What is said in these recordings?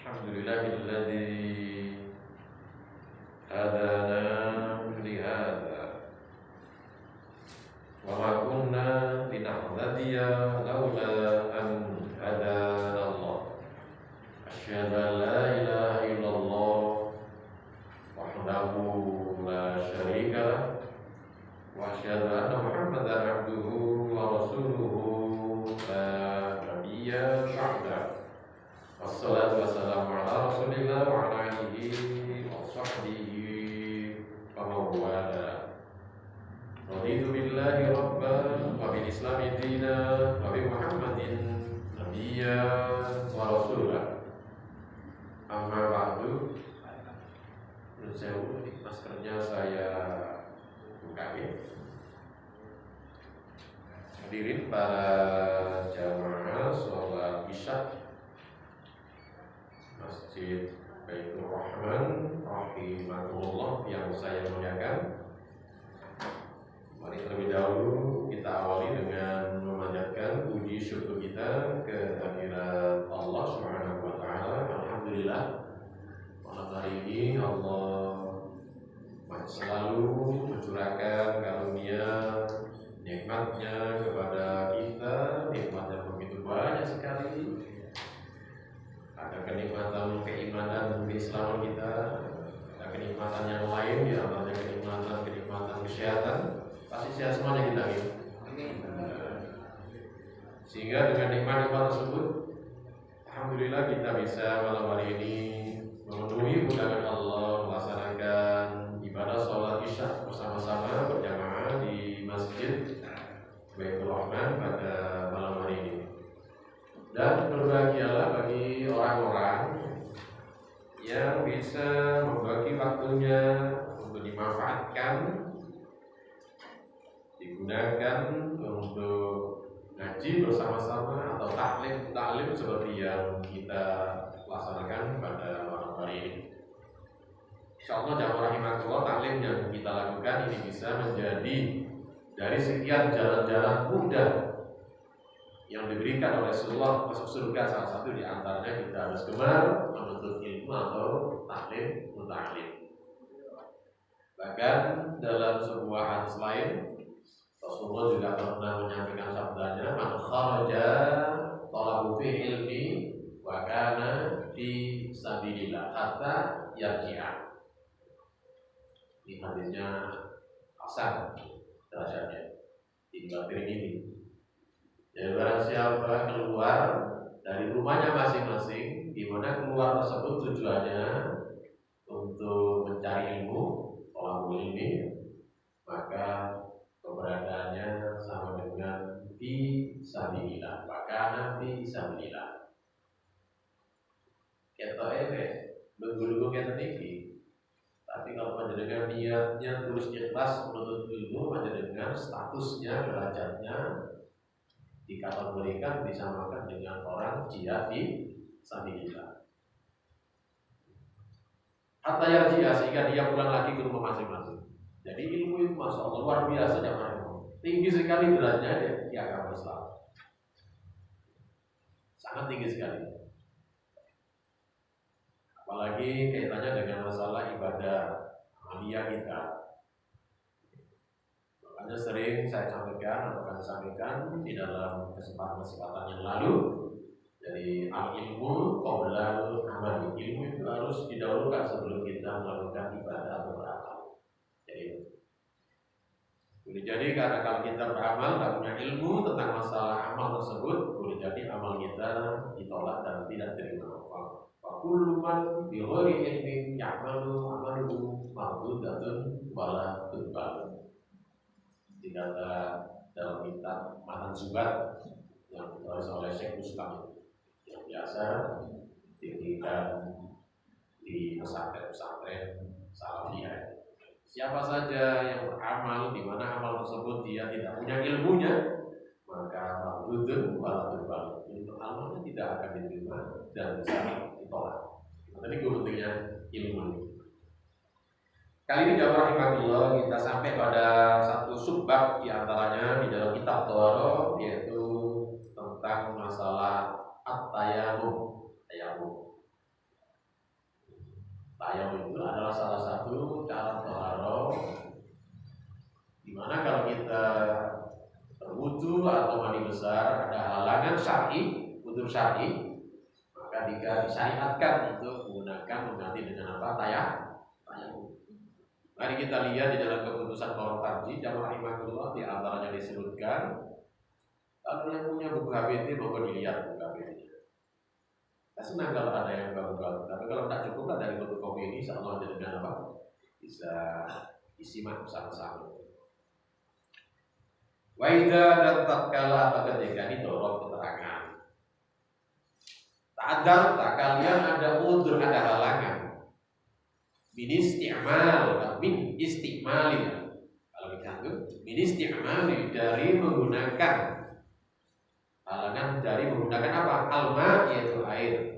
Alhamdulillahilladzi hadana lihada wa ma kunna linahtadiya laula an hadana Allah. Asyhadu an la ilaha illallah wahdahu la syarika lah wa asyhadu anna Muhammadan abduhu wa rasuluhu la nabiyya ba'da. Wassalatu wassalamu ala Rasulillah wa ala alihi wa sahbihi wa mawala. Raditu billahi rabban wa bil islami dinan wa bi Muhammadin nabiyya wa rasulah. Amma ba'du. Menjauh maskernya saya bukain. Hadirin para jamaah sholat Isya Masjid Baitur Rahman rahimahullah yang saya muliakan. Mari terlebih dahulu kita awali dengan memanjatkan puji syukur kita kehadirat Allah Subhanahu wa taala. Alhamdulillah, malam hari ini Allah masih selalu mencurahkan karunia nikmatnya kepada kita. Nikmatnya begitu banyak sekali. Ada kenikmatan keimanan keislaman kita, ada kenikmatan yang lain, di antaranya kenikmatan kesehatan. Pasti sehat semuanya kita ini. Sehingga dengan nikmat-nikmat tersebut, alhamdulillah kita bisa malam hari ini memenuhi undangan Allah melaksanakan ibadah sholat Isya bersama-sama berjamaah di Masjid Baitur Rahman pada malam hari ini. Dan berbahagialah bagi orang-orang yang bisa membagi waktunya untuk dimanfaatkan, digunakan untuk ngaji bersama-sama atau taklim seperti yang kita laksanakan pada malam hari ini. Insyaallah jamaah rahimakumullah, taklim yang kita lakukan ini bisa menjadi dari sekian jalan-jalan mudah yang diberikan oleh Rasulullah masuk surga. Salah satu di antaranya kita harus gemar menuntut ilmu atau taklim mutaklim. Bahkan dalam sebuah hadis lain Rasulullah juga pernah menyampaikan sabdanya, man kharaja talabu fi ilmi wa kana fi sabilillah hatta yarji'a. Ini hadisnya hasan derajatnya di Tirmidzi. Ya, barang siapa keluar dari rumahnya masing-masing, di mana keluar tersebut tujuannya untuk mencari ilmu, thalabul ilmi, maka keberadaannya sama dengan fi sabilillah, maka fi sabilillah. Ketoke nunggu-nunggu keten iki. Tapi kalau panjenengan niatnya terus ikhlas menuntut ilmu, panjenengan statusnya, derajatnya dikategorikan disamakan dengan orang jihad di sabilillah. Hatta yarji'a, sehingga dia pulang lagi ke rumah masing-masing. Jadi ilmu itu masya Allah luar biasa jamaah, tinggi sekali derajatnya di agama Islam, sangat tinggi sekali. Apalagi kaitannya dengan masalah ibadah amaliyah kita. Makanya sering saya sampaikan atau akan sampaikan di dalam kesempatan-kesempatan yang lalu. Jadi al-ilmu qoblal amal. Ilmu itu harus didahulukan sebelum kita melakukan ibadah atau beramal. Boleh jadi karena kalau kita beramal tak punya ilmu tentang masalah amal tersebut, boleh jadi amal kita ditolak dan tidak diterima. Wa kullu man bi ghairi ilmin ya'malu amaluhu mardudatun wala tuqbal. Dikata dalam kitab Matan Zubat yang ditulis oleh Syekh Muslim, yang biasa diberikan di pesantren-pesantren salafiyah. Siapa saja yang beramal di mana amal tersebut dia tidak punya ilmunya, maka mardudun wala tuqbal. Itu amalnya tidak akan diterima dan bisa ditolak. Tadi pentingnya ilmu ini. Kali ini jamaah rahimakumullah kita sampai pada satu subbab di antaranya di dalam kitab Thawarah, yaitu tentang masalah at-tayammum. Tayamum itu adalah salah satu cara taharah, dimana kalau kita berwudu atau mandi besar ada halangan syar'i, udzur syar'i, maka disyariatkan untuk mengganti dengan apa? Tayamum. Mari kita lihat di dalam keputusan Qaul Tarji jamaah rahimahullah, di antaranya disebutkan, kalau yang punya buku HBT mohon dilihat buku HBT. Saya senang kalau ada yang baru-baru, tapi kalau tidak cukup dari fotokopi ini, insya Allah dengan apa bisa disimak bersama-sama. Waida dan tatkala atau ketika ini dorong keterangan. Ta'adar tak kalian ada udzur, ada halangan. Min istimali. Kalau dikantuk, min istimali dari menggunakan, halangan dari menggunakan apa? Alma, yaitu air.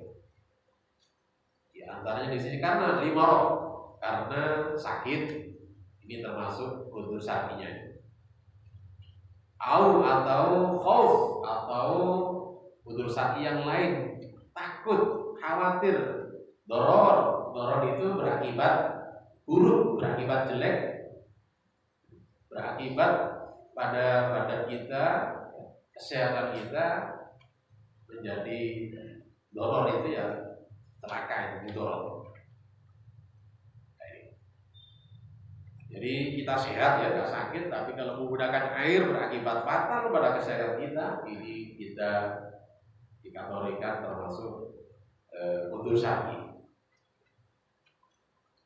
Di antaranya di sini karena limarah, karena sakit, ini termasuk udzur syar'inya. Atau khauf, atau udzur syar'i yang lain, takut, khawatir, doror itu berakibat buruk, berakibat jelek, berakibat pada badan kita, kesehatan kita menjadi doror, itu ya celaka, itu doror. Jadi kita sehat ya, nggak sakit, tapi kalau menggunakan air berakibat fatal pada kesehatan kita, ini kita dikategorikan termasuk udzur syar'i.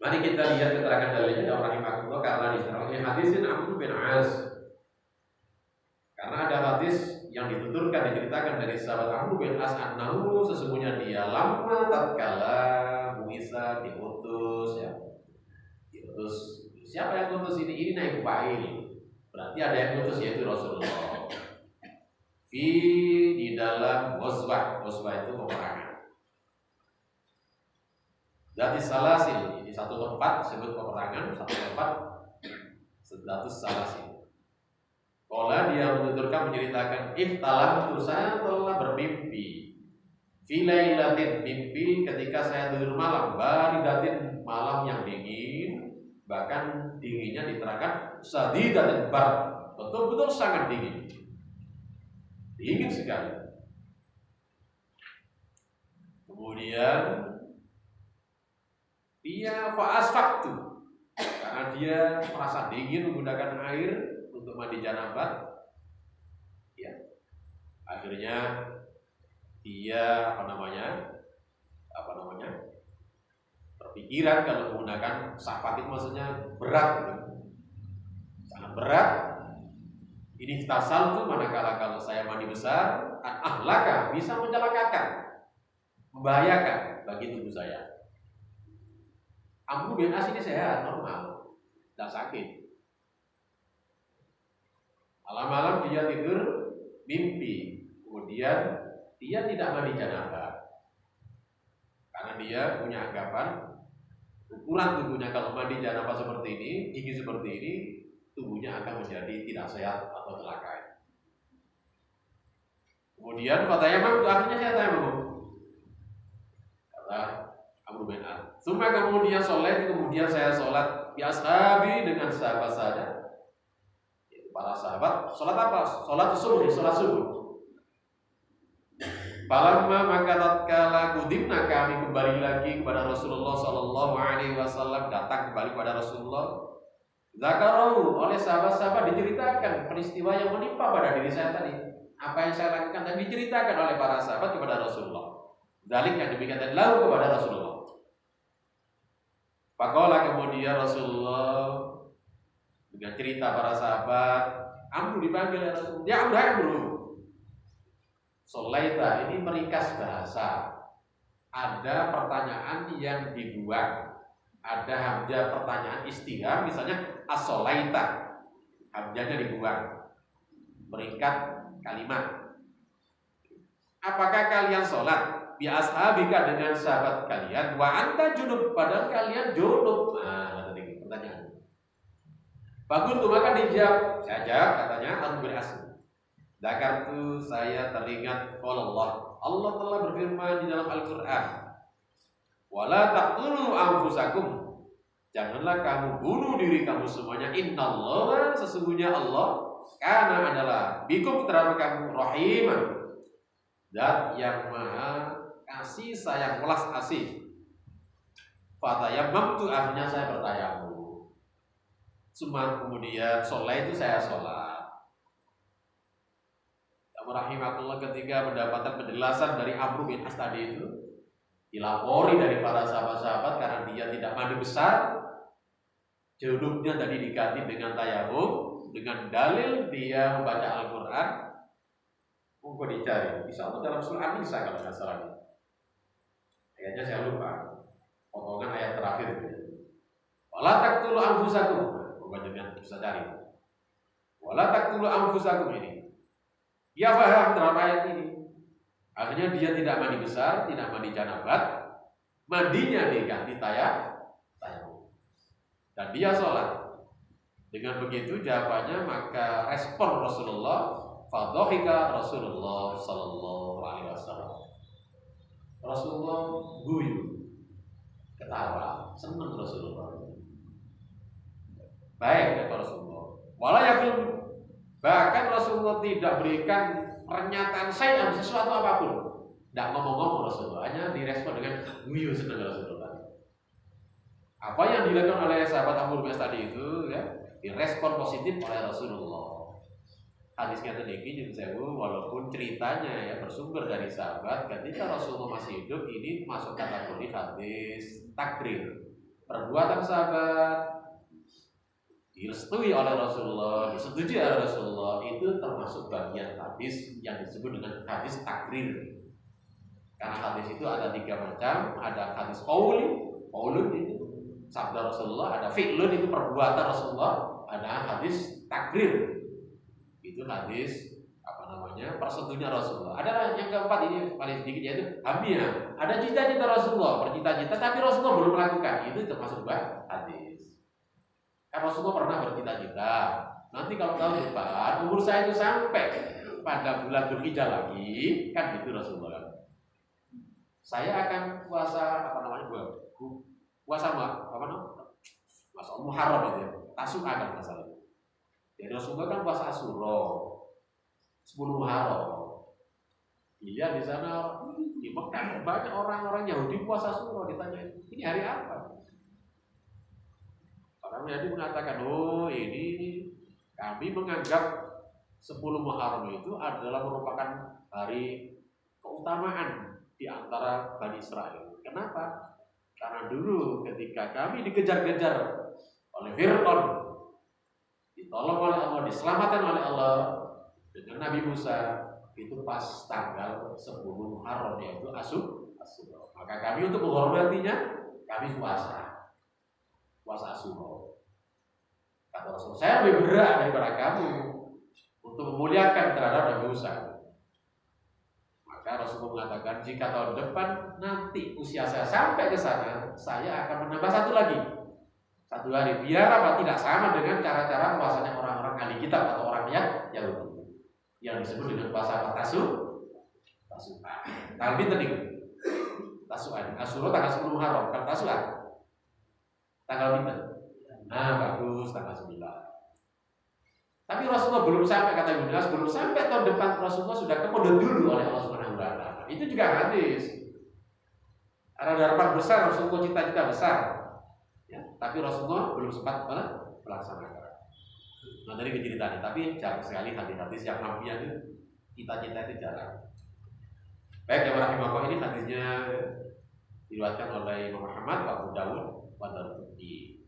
Mari kita lihat keterangan dalilnya dari rahimahullah, karena di hadisin Amr bin As. Karena ada hadis yang dituturkan, diceritakan dari sahabat Amr bin As, annahu, sesungguhnya dia lama tatkala Muisa diutus ya. Diutus. Siapa yang utus ini? Ini naib fa'il. Berarti ada yang utus, yaitu Rasulullah. Di dalam ghazwah itu peperangan. Dari salasil, di satu tempat disebut peperangan, satu tempat status salasil. Kala dia menuturkan, menceritakan, iftalam itu saya telah bermimpi. Filailatin, mimpi ketika saya tidur malam, baridatin, malam yang dingin. Bahkan dinginnya diterangkan sadidatin bar, betul-betul sangat dingin. Dingin sekali. Kemudian dia fa'asfaktu, karena dia merasa dingin menggunakan air untuk mandi janabah. Ya. Akhirnya dia pikiran kalau menggunakan safat itu maksudnya berat gitu. Sangat berat. Ini tasal tuh manakala kalau saya mandi besar, ahlaka, bisa mencelakakan, membahayakan bagi tubuh saya. Amr bin As ini sehat, normal, tidak sakit. Malam-malam dia tidur mimpi, kemudian dia tidak mandi janabah karena dia punya anggapan ukuran tubuhnya kalau mandi janabah seperti ini, dingin seperti ini, tubuhnya akan menjadi tidak sehat atau celaka. Kemudian fatayamam, itu akhirnya saya tayamum. Kata Amr bin As. Kemudian saya sholat bi ashabi, dengan sahabat saya. Para sahabat sholat apa? Sholat subuh. Falamma maka tatkala qudimna, kami kembali lagi kepada Rasulullah sallallahu alaihi wasallam, datang kembali kepada Rasulullah. Zakarahu, oleh sahabat-sahabat diceritakan peristiwa yang menimpa pada diri saya tadi. Apa yang saya lakukan dan diceritakan oleh para sahabat kepada Rasulullah. Dalik yang demikian dan lalu kepada Rasulullah. Faqala, kemudian Rasulullah dengan cerita para sahabat, Amr dipanggil ya Rasulullah. Ya Amr. Solaita ini meringkas bahasa. Ada pertanyaan yang dibuang, ada hamzah pertanyaan istifham, misalnya as-solaita, hamzahnya dibuang, meringkat kalimat. Apakah kalian sholat bi ashabika, dengan sahabat kalian, wa anta junub, padahal kalian junub? Nah, tadi pertanyaan. Bagus tuh, maka dijawab. Saya jawab, katanya Amr bin As. Zakartu, saya teringat Allah telah berfirman di dalam Al-Quran, Wala taqtulu anfusakum. Janganlah kamu bunuh diri kamu semuanya. Innallaha, sesungguhnya Allah, kana adalah bikum terhadap kamu rahiman, zat yang maha kasih sayang, welas asih. Fatayammamtu, akhirnya saya bertayamum. Kemudian sholat itu saya sholat. Rahimahullah, ketika mendapatkan penjelasan dari Amr bin As tadi itu, dilapori dari para sahabat-sahabat karena dia tidak mandi besar, junubnya tadi diganti dengan tayamum, dengan dalil dia membaca Al-Quran. Monggo dicari, insya Allah dalam surah An-Nisa kalau nggak salah. Ayatnya saya lupa, potongan ayat terakhir itu. Wala taqtulu anfusakum, monggo jangan bisa cari. Wala taqtulu anfusakum ini. Dia paham terhadap ayat ini. Akhirnya dia tidak mandi besar, tidak mandi janabat, mandinya diganti tayamum. Dan dia sholat. Dengan begitu jawabannya, maka respon Rasulullah, fadhahika Rasulullah sallallahu alaihi wasallam. Rasulullah guyu, ketawa, senang Rasulullah. Baik kata Rasulullah. Wala yakul, bahkan Rasulullah tidak berikan pernyataan saya sesuatu apapun. Tidak ngomong-ngomong Rasulullah, hanya direspon dengan guyu, senang Rasulullah. Apa yang dilakukan oleh sahabat Amr bin As tadi itu, ya, direspon positif oleh Rasulullah. Hadisnya tadi walaupun ceritanya ya bersumber dari sahabat, ketika Rasulullah masih hidup, ini masuk kategori hadis takrir. Perbuatan sahabat direstui oleh Rasulullah, disetujui oleh Rasulullah, itu termasuk bagian hadis yang disebut dengan hadis takrir. Karena hadis itu ada 3 macam, ada hadis qaulun itu sabda Rasulullah, ada fi'lun itu perbuatan Rasulullah, ada hadis takrir itu hadis persetujuan Rasulullah. Ada yang keempat, ini paling sedikit, yaitu hamiyah, ada cita-cita Rasulullah, bercita-cita tapi Rasulullah belum melakukan, itu termasuk hadis. Kan Rasulullah pernah bercita-cita, nanti kalau tahun depan umur saya itu sampai pada bulan Dzulhijjah lagi, kan gitu Rasulullah. Saya akan puasa masa Muharram itu ya, Tasu'a kan masalah. Jadi Rasulullah kan puasa Asyura 10 Muharram. Iya, di sana di Mekah banyak orang-orang Yahudi puasa Asyura, ditanya ini hari apa? Orang Yahudi mengatakan, oh ini kami menganggap 10 Muharram itu adalah merupakan hari keutamaan di antara Bani Israel. Kenapa? Karena dulu ketika kami dikejar-kejar oleh Fir'aun, ditolong oleh Allah, diselamatkan oleh Allah dengan Nabi Musa, itu pas tanggal 10 Muharram, yaitu Asyura. Maka kami untuk menghormatinya, kami puasa Asyura. Kata Rasul, saya lebih berat daripada kamu untuk memuliakan terhadap Nabi Musa. Maka Rasulullah mengatakan, jika tahun depan nanti usia saya sampai ke sana, saya akan menambah 1 lagi, 1 hari, biar apa, tidak sama dengan cara-cara puasanya orang-orang ahli kitab atau orang Yahudi yang disebut dengan puasa Tasu'a. Tanggal pinten niku? Tasu'a. Asyura tanggal 10 Muharram, kan Tasu'a. Tanggal pinten? Nah, bagus, tanggal 9. Tapi Rasulullah belum sampai, kata Ibnu Abbas, belum sampai tahun depan Rasulullah sudah kemudian dulu oleh Allah Subhanahu wa taala. Itu juga hadis. Ada harapan besar, Rasulullah cita-cita besar. Ya, tapi Rasulullah belum sempat melaksanakan. Nah, dari keceritaannya, tapi jarang sekali hadis-hadis yang nabinya itu cita-cita itu jarang. Baik, ya rahimahullah, ini hadisnya diriwayatkan oleh Imam Muhammad, Abu Dawud, wa Darqutni.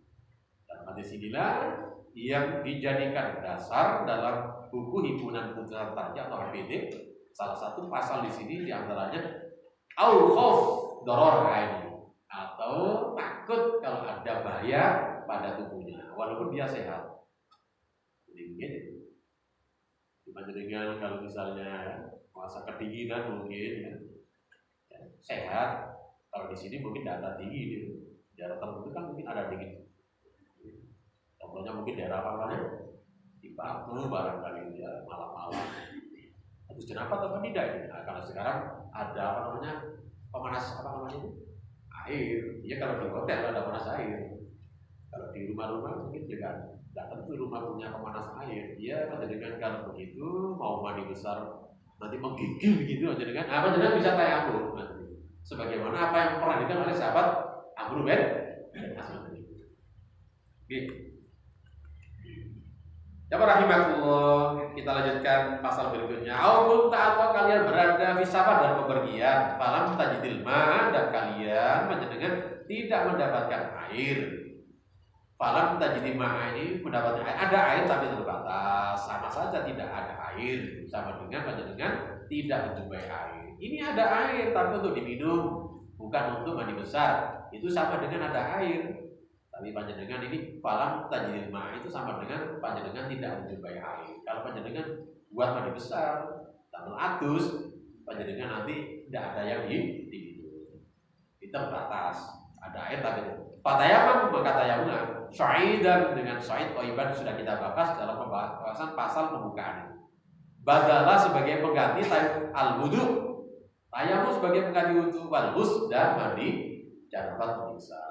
Dan hadis inilah yang dijadikan dasar dalam buku himpunan putra tarjah atau HPD. Salah satu pasal di sini diantaranya al-khauf dararain, atau takut kalau ada bahaya pada tubuhnya walaupun dia sehat. Jadi dibanding dengan kalau misalnya masa kedinginan mungkin ya, sehat. Kalau di sini mungkin tidak ada dingin, daerah tertentu kan mungkin ada dingin. Contohnya mungkin daerah apa di Batu barangkali ya, malam-malam. Terus kenapa atau tidak ini? Nah, kalau sekarang ada pemanas itu? air. Ya kalau di hotel ada panas air. Kalau di rumah-rumah mungkin juga nggak tentu rumah punya pemanas air. Dia panjenengan kalau begitu mau mandi besar nanti menggigil begitu panjenengan. Panjenengan bisa tayamum nanti. Sebagaimana apa yang pernah dilakukan oleh sahabat Amr bin As. Gitu. Coba rahimakumullah, kita lanjutkan pasal berikutnya. Aupun atau kalian berada di safar dan bepergian, falam tajidil ma, dan kalian panjenengan tidak mendapatkan air. Falam tajidil ma ini mendapatkan air. Ada air tapi terbatas. Sama saja tidak ada air. Sama dengan panjenengan tidak menjumpai air. Ini ada air tapi untuk diminum, bukan untuk mandi besar. Itu sama dengan ada air. Tapi panjenengan ini falam tajidil ma itu sama dengan panjenengan tidak menjumpai air. Kalau panjenengan buat mandi besar, tambal adus, panjenengan nanti tidak ada yang diminum. Itu terbatas. Ada air tapi fatayamam maka tayamum syaidan dengan syaid thayyiban sudah kita bahas dalam pembahasan pasal pembukaan. Badalah sebagai pengganti al-wudu. Tayamum sebagai pengganti wudu, wal ghusl dan mandi janabah bisa.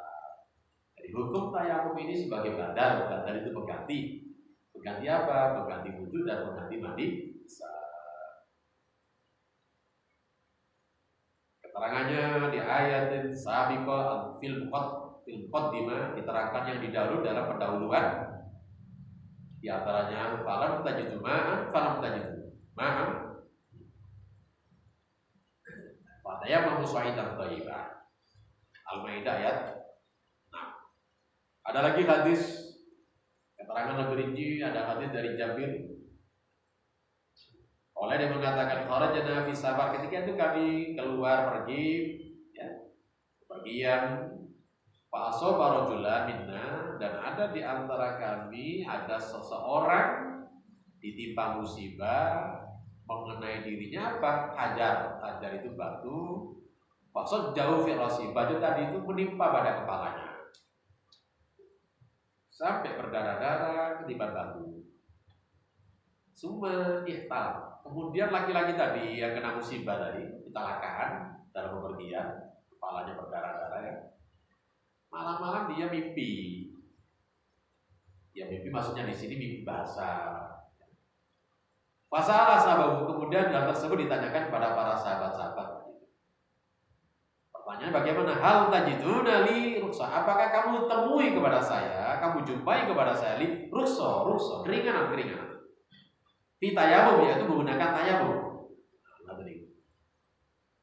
Jadi hukum tayamum ini sebagai badal itu pengganti. Pengganti apa? Pengganti wudu dan pengganti mandi besar. Keterangannya di ayatin sabiqah fil muqaddimah diterangkan yang didahului dalam pendahuluan. Di antaranya falam tajidu ma'an falam tajidu ma'an fatayammamu sa'idan thayyiban. Al-Maidah ayat. Ada lagi hadis keterangan lebih rinci, ada hadis dari Jabir. Oleh dia mengatakan kharajna fi safar, ketika itu kami keluar pergi ya, pergian fa asaba rajulan minna, dan ada di antara kami ada seseorang ditimpa musibah mengenai dirinya apa? Hajar. Hajar itu batu. Maksud jauh firasi, batu tadi itu menimpa pada kepalanya sampai berdarah-darah ketiban batu. Suma ihtal. Kemudian laki-laki tadi yang kena musibah tadi, kecelakaan dalam bepergian, kepalanya berdarah-darah ya. Malam-malam dia mimpi. Ya mimpi maksudnya di sini mimpi basah. Masalah sahabat, kemudian hal tersebut ditanyakan kepada para sahabat-sahabat. Pertanyaan bagaimana? Hal tajiduna li rukhsah. Apakah kamu temui kepada saya, kamu jumpai kepada saya li rukhsah, keringanan. Fi tayamum, yaitu menggunakan tayamum.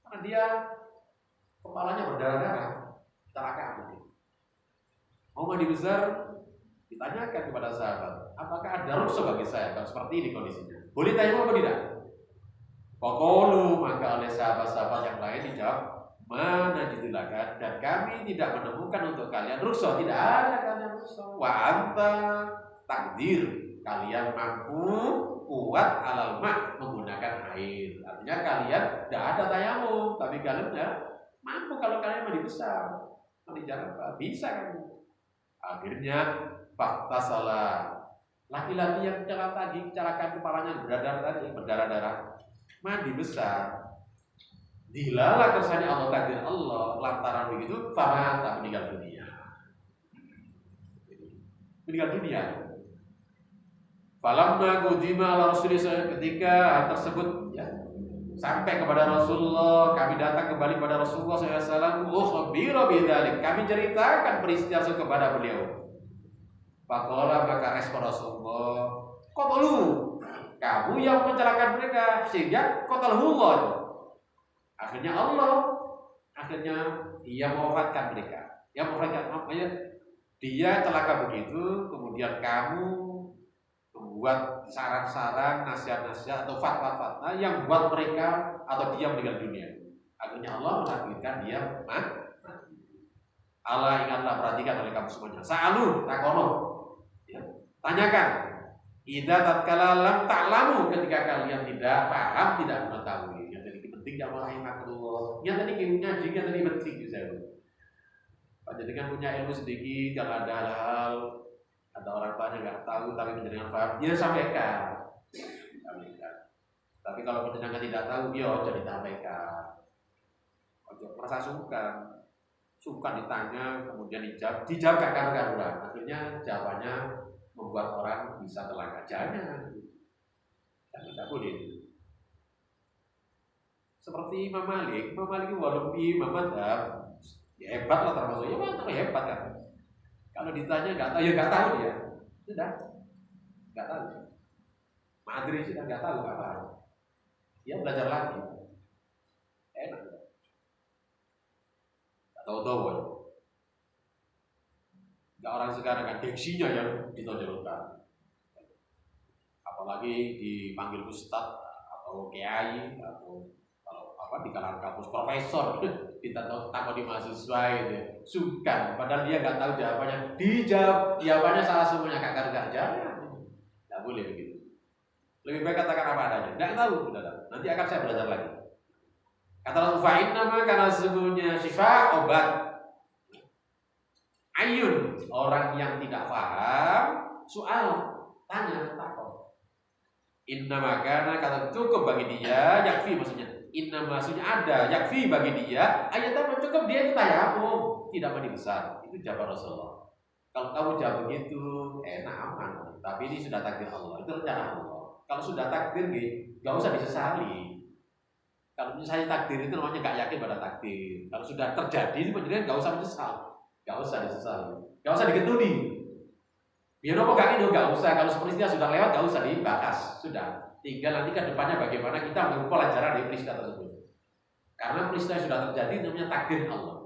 Karena dia kepalanya berdarah-darah, kecelakaan. Mau mandi besar, ditanyakan kepada sahabat, apakah ada rukhsah bagi saya kalau seperti ini kondisinya? Boleh tayamum apa tidak? Faqalu, maka oleh sahabat-sahabat yang lain dijawab, mana judulakan, dan kami tidak menemukan untuk kalian rukhsah, tidak ada kalian rukhsah. Wa anta takdir, kalian mampu kuat alal ma, menggunakan air. Artinya kalian tidak ada tayamum, tapi kalian mampu kalau kalian mandi besar, mandi janabah, bisa kan? Akhirnya fakta salah laki-laki yang kecelakaan kepalanya berdarah-darah, mandi besar. Dilala kersane Allah, takdir Allah, lantaran begitu famata, meninggal dunia. Falamma qudima ala Rasulillah, ketika hal tersebut ya, sampai kepada Rasulullah, kami datang kembali kepada Rasulullah SAW. Ukhbira bidzalik, kami ceritakan peristiwa itu kepada beliau. Faqala, maka respon Rasulullah, qatalu, kamu yang mencelakakan mereka sehingga qatalahullah. Akhirnya dia mewafatkan mereka. Dia celaka begitu, kemudian kamu membuat saran-saran, nasihat-nasihat atau fatwa-fatwa yang buat mereka atau dia meninggal dunia. Akhirnya Allah menakdirkan dia mati. Allah, ingatlah, perhatikan oleh kamu semuanya. Sa'alu takono, ya, tanyakan. Idza tatkala lam ta'lamu, ketika kalian tidak paham, tidak mengetahui. Tidak warahmatullah. Yang tadi ngaji kan tadi penting saya. Panjenengan punya ilmu sedikit, kalau ada hal ada orang tanya nggak tahu tapi panjenengan paham, dia sampaikan. Tapi kalau panjenengan tidak tahu, dia ojo disampaikan. Ojo merasa sungkan. Suka ditanya, kemudian dijawab gak karu-karuan. Akhirnya jawabannya membuat orang bisa celaka. Jangan tidak boleh. Seperti Imam Malik walaupun Imam Madzhab ya hebat lah termasuk, ya hebat kan. Kalau ditanya nggak tahu, ya nggak tahu dia, sudah nggak tahu. Madri sudah nggak tahu apa, dia belajar lagi, enak, nggak tahu ya. Nggak orang sekarang kan diksinya yang ditonjolkan, apalagi dipanggil ustadz atau kiai atau di kalangan kampus profesor takut di mahasiswa itu sungkan, padahal dia nggak tahu jawabannya, dijawab jawabannya salah semuanya, kakak jangan, nggak boleh begitu. Lebih baik katakan apa adanya, nggak tahu, nanti akan saya belajar lagi. Kata Rasul, nama karena sesungguhnya syifa obat. Ayun, orang yang tidak paham soal tanya takut. Innama kana kata cukup bagi dia, yakfi maksudnya. Inna maksudnya ada, yakfi bagi dia, ayatnya cukup dia itu tayamum, tidak mandi besar. Itu jawaban Rasulullah. Kalau kamu jawab begitu, enak aman. Tapi ini sudah takdir Allah, itu rencana Allah. Kalau sudah takdir, nggak usah disesali. Kalau misalnya takdir itu namanya nggak yakin pada takdir. Kalau sudah terjadi, itu menjadi nggak usah menyesal, nggak usah disesali, nggak usah digetuni. Biar apa nggak usah. Kalau peristiwa sudah lewat, nggak usah dibahas, sudah. Tinggal nanti ke depannya bagaimana kita mengambil pelajaran dari peristiwa tersebut. Karena peristiwa yang sudah terjadi namanya takdir Allah.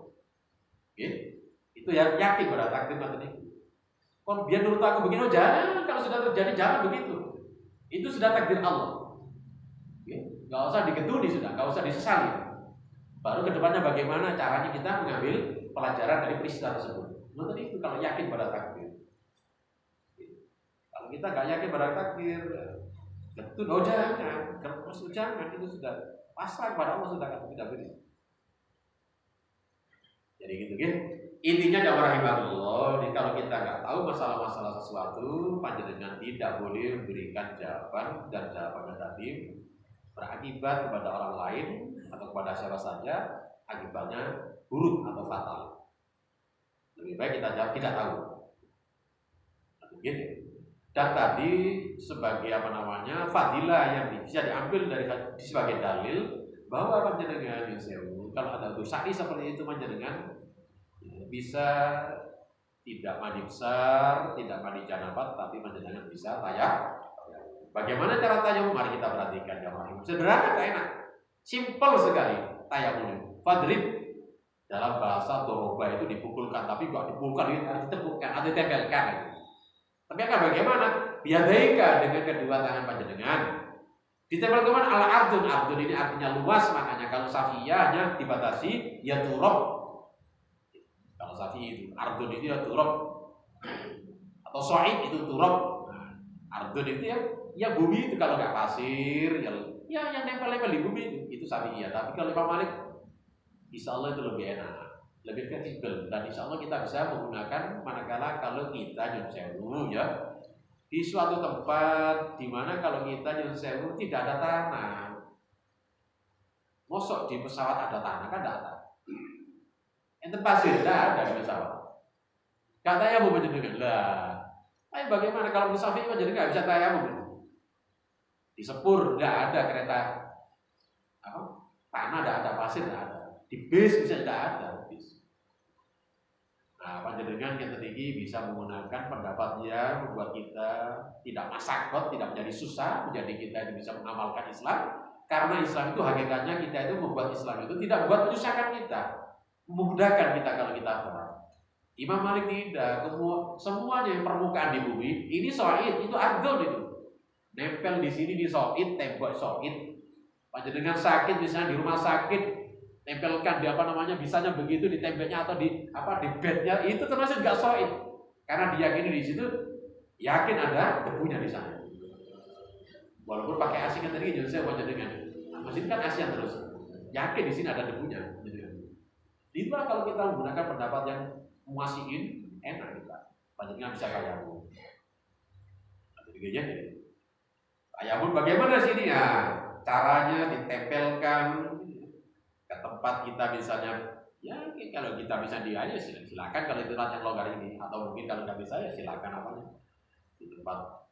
Ya? Itu ya, yakin pada takdir nanti. Kok biar menurut aku begini, jangan. Kalau sudah terjadi jangan begitu. Itu sudah takdir Allah. Ya? Gak usah digetuni sudah, gak usah disesali. Baru ke depannya bagaimana caranya kita mengambil pelajaran dari peristiwa tersebut. Menurut itu kalau yakin pada takdir. Kalau kita gak yakin pada takdir, betul, jangan, itu sudah pasrah kepada Allah, sudah tidak boleh. Jadi gitu kan. Intinya jamaah rahimahullah, kalau kita nggak tahu masalah-masalah sesuatu, panjenengan tidak boleh memberikan jawaban, dan jawabannya tadi berakibat kepada orang lain atau kepada siapa saja, akibatnya buruk atau fatal. Lebih baik kita jawab tidak tahu. Gitu. Dan tadi sebagai fadilah yang bisa diambil dari sebagai dalil bahwa panjenengan kalau ada dosa seperti itu, panjenengan bisa tidak mandi besar, tidak mandi janabat, tapi panjenengan bisa tayamum. Bagaimana cara tayamum? Mari kita perhatikan ya, sederhana, enak, simpel sekali tayamum. Fadrib dalam bahasa doroba itu dipukulkan, tapi gak dipukulkan, ditepukkan atau ditempelkan. Tapi akan bagaimana? Biadaika dengan kedua tangan panjenengan. Ditempel kemana? Ala ardun. Ardun ini artinya luas, makanya kalau safiyahnya dibatasi ya turab. Kalau safi itu ardun itu ya turab. Atau so'id itu turab. Ardun itu ya bumi itu, kalau nggak pasir ya yang nempel-nempel di bumi itu safiyah. Tapi kalau Imam Malik, insya Allah itu lebih enak, lebih fleksibel, dan insya Allah kita bisa menggunakan manakala kalau kita nyun sewu ya di suatu tempat di mana kalau kita nyun sewu tidak ada tanah. Mosok di pesawat ada tanah kan? Tidak ada. Enten pasir tidak ada di pesawat. Katanya mau menjadikan lah. Tapi bagaimana kalau musafir menjadi nggak bisa tayamum? Di Sepur tidak ada kereta tanah, tidak ada pasir, tidak ada. Di bis bisa tidak ada. Nah, panjenengan yang tinggi bisa menggunakan pendapat yang membuat kita tidak masakot, tidak menjadi susah, menjadi kita itu bisa mengamalkan Islam. Karena Islam itu hakikatnya kita itu membuat Islam itu tidak membuat menyusahkan kita, memudahkan kita kalau kita paham. Imam Malik tidak, semuanya yang permukaan di bumi ini so'id, itu ardun itu. Nempel di sini di so'id, tembok so'id. Panjenengan sakit misalnya di rumah sakit, tempelkan di bisanya begitu di temboknya atau di bednya, itu termasuk enggak so'id. Karena diyakini di situ yakin ada debunya di sana. Walaupun pakai AC kan tadi saya baca dengan mesin kan AC terus. Yakin di sini ada debunya. Itulah kalau kita menggunakan pendapat yang muasiin, enak kita. Panjenengan bisa tayamum. Tayamum bagaimana sini ya? Caranya ditempelkan ke tempat kita misalnya Ya kalau kita bisa ya silakan kalau itu yang longgar ini, atau mungkin kalau nggak bisa ya silakan apanya di tempat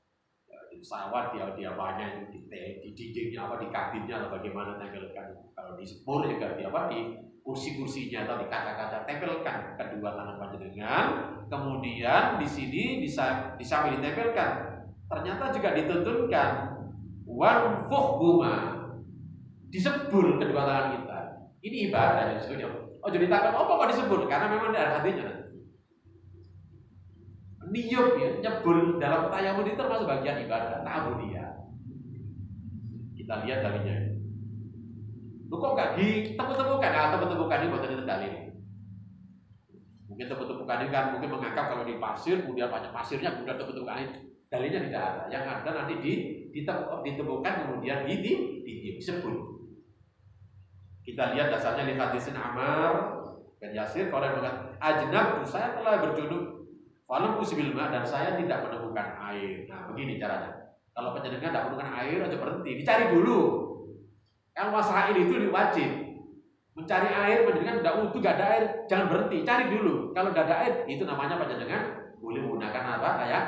di pesawat dia banyak itu di dindingnya apa di kabinnya atau bagaimana tempelkan. Kalau di sepur juga di apa di kursi-kursinya atau di kaca-kaca tempelkan kedua tangan panjenengan. Kemudian di sini bisa sambil ditempelkan. Ternyata juga dituntunkan wanfuhuma, disebul kedua tangan kita. Ini ibadah yang disebutnya. Oh jadi takkan apa kok disebut? Karena memang ada hatinya. Niup ya, nyebul dalam tayamum itu termasuk bagian ibadah, ta'budiyah. Kita lihat dalilnya. Lu kok gak ditepuk-tepukan? Nah, tepuk-tepukan ini buat itu dalil. Mungkin tepuk-tepukan ini kan mungkin menganggap kalau di pasir, kemudian banyak pasirnya, kemudian tepuk-tepukan ini. Dalilnya tidak ada. Yang ada nanti ditepukan, kemudian disebut. Kita lihat dasarnya di hadisin Ammar bin Yasir, kalau dia mengatakan ajnab, saya telah berjunub falam usibil ma, dan saya tidak menemukan air. Nah begini caranya. Kalau penjenengan tidak menemukan air, aja berhenti, dicari dulu. Kalau masalah ini itu wajib mencari air, penjenengan tidak wudu, gak ada air, jangan berhenti, cari dulu. Kalau tidak ada air, itu namanya penjenengan boleh menggunakan apa kayak